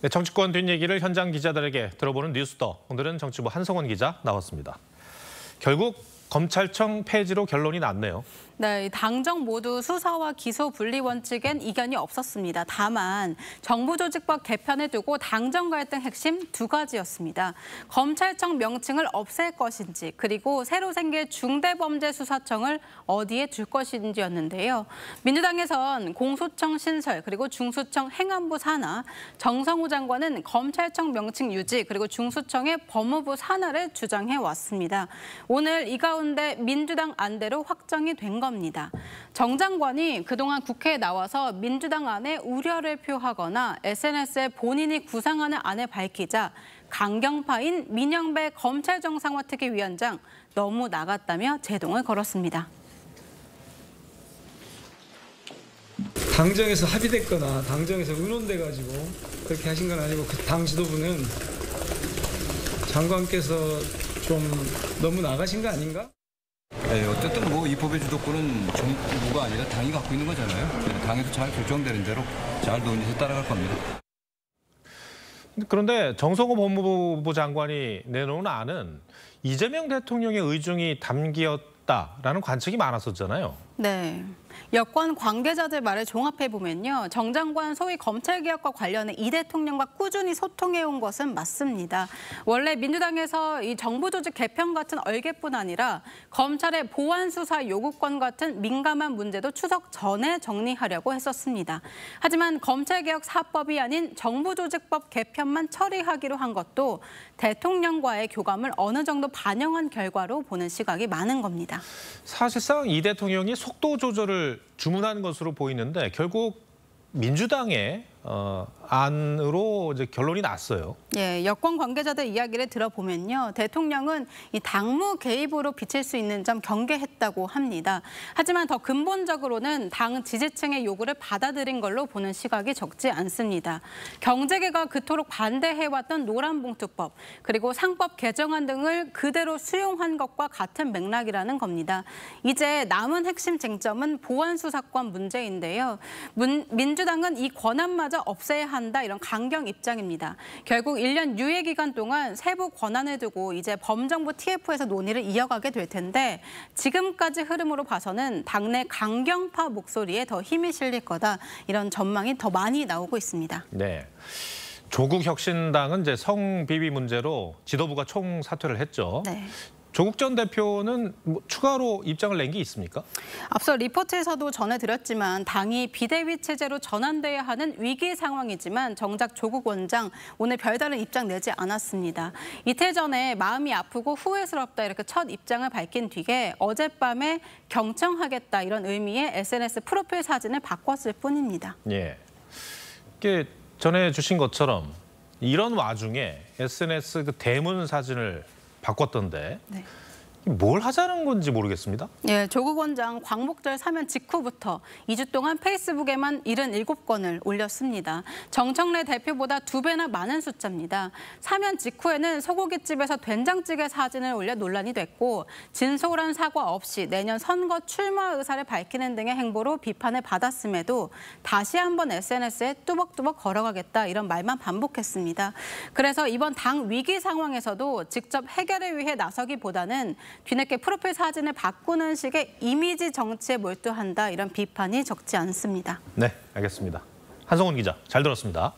네, 정치권 뒷얘기를 현장 기자들에게 들어보는 뉴스더. 오늘은 정치부 한성원 기자 나왔습니다. 결국 검찰청 폐지로 결론이 났네요. 네, 당정 모두 수사와 기소 분리 원칙엔 이견이 없었습니다. 다만 정부조직법 개편을 두고 당정 갈등 핵심 두 가지였습니다. 검찰청 명칭을 없앨 것인지 그리고 새로 생길 중대범죄수사청을 어디에 둘 것인지였는데요. 민주당에선 공소청 신설 그리고 중수청 행안부 산하, 정성호 장관은 검찰청 명칭 유지 그리고 중수청의 법무부 산하를 주장해 왔습니다. 오늘 이 가운데 민주당 안대로 확정이 된 겁니다. 정 장관이 그동안 국회에 나와서 민주당 안에 우려를 표하거나 SNS에 본인이 구상하는 안을 밝히자 강경파인 민영배 검찰정상화특위위원장 너무 나갔다며 제동을 걸었습니다. 당정에서 합의됐거나 당정에서 의논돼가지고 그렇게 하신 건 아니고 그 당 지도부는 장관께서 좀 너무 나가신 거 아닌가? 네, 어쨌든 뭐 이 법의 주도권은 정부가 아니라 당이 갖고 있는 거잖아요. 당에서 잘 결정되는 대로 잘 논의해서 따라갈 겁니다. 그런데 정성호 법무부 장관이 내놓은 안은 이재명 대통령의 의중이 담겼다라는 관측이 많았었잖아요. 네. 여권 관계자들 말을 종합해보면요. 정 장관 소위 검찰개혁과 관련해 이 대통령과 꾸준히 소통해온 것은 맞습니다. 원래 민주당에서 이 정부조직 개편 같은 얼개뿐 아니라 검찰의 보안수사 요구권 같은 민감한 문제도 추석 전에 정리하려고 했었습니다. 하지만 검찰개혁 4법이 아닌 정부조직법 개편만 처리하기로 한 것도 대통령과의 교감을 어느 정도 반영한 결과로 보는 시각이 많은 겁니다. 사실상 이 대통령이 속도 조절을 주문한 것으로 보이는데 결국 민주당의 안으로 이제 결론이 났어요. 예, 여권 관계자들 이야기를 들어보면요. 대통령은 이 당무 개입으로 비칠 수 있는 점 경계했다고 합니다. 하지만 더 근본적으로는 당 지지층의 요구를 받아들인 걸로 보는 시각이 적지 않습니다. 경제계가 그토록 반대해왔던 노란봉투법, 그리고 상법 개정안 등을 그대로 수용한 것과 같은 맥락이라는 겁니다. 이제 남은 핵심 쟁점은 보안수사권 문제인데요. 민주당은 이 권한마저 없애야 한다 이런 강경 입장입니다. 결국 1년 유예 기간 동안 세부 권한을 두고 이제 범정부 TF에서 논의를 이어가게 될 텐데 지금까지 흐름으로 봐서는 당내 강경파 목소리에 더 힘이 실릴 거다 이런 전망이 더 많이 나오고 있습니다. 네. 조국 혁신당은 이제 성비위 문제로 지도부가 총사퇴를 했죠. 네. 조국 전 대표는 추가로 입장을 낸 게 있습니까? 앞서 리포트에서도 전해드렸지만 당이 비대위 체제로 전환돼야 하는 위기 상황이지만 정작 조국 원장 오늘 별다른 입장 내지 않았습니다. 이틀 전에 마음이 아프고 후회스럽다 이렇게 첫 입장을 밝힌 뒤에 어젯밤에 경청하겠다 이런 의미의 SNS 프로필 사진을 바꿨을 뿐입니다. 예, 이게 전해주신 것처럼 이런 와중에 SNS 그 대문 사진을 바꿨던데 네. 뭘 하자는 건지 모르겠습니다. 예, 조국 원장 광복절 사면 직후부터 2주 동안 페이스북에만 77건을 올렸습니다. 정청래 대표보다 2배나 많은 숫자입니다. 사면 직후에는 소고기집에서 된장찌개 사진을 올려 논란이 됐고 진솔한 사과 없이 내년 선거 출마 의사를 밝히는 등의 행보로 비판을 받았음에도 다시 한번 SNS에 뚜벅뚜벅 걸어가겠다 이런 말만 반복했습니다. 그래서 이번 당 위기 상황에서도 직접 해결을 위해 나서기보다는 뒤늦게 프로필 사진을 바꾸는 식의 이미지 정치에 몰두한다 이런 비판이 적지 않습니다. 네, 알겠습니다. 한성원 기자, 잘 들었습니다.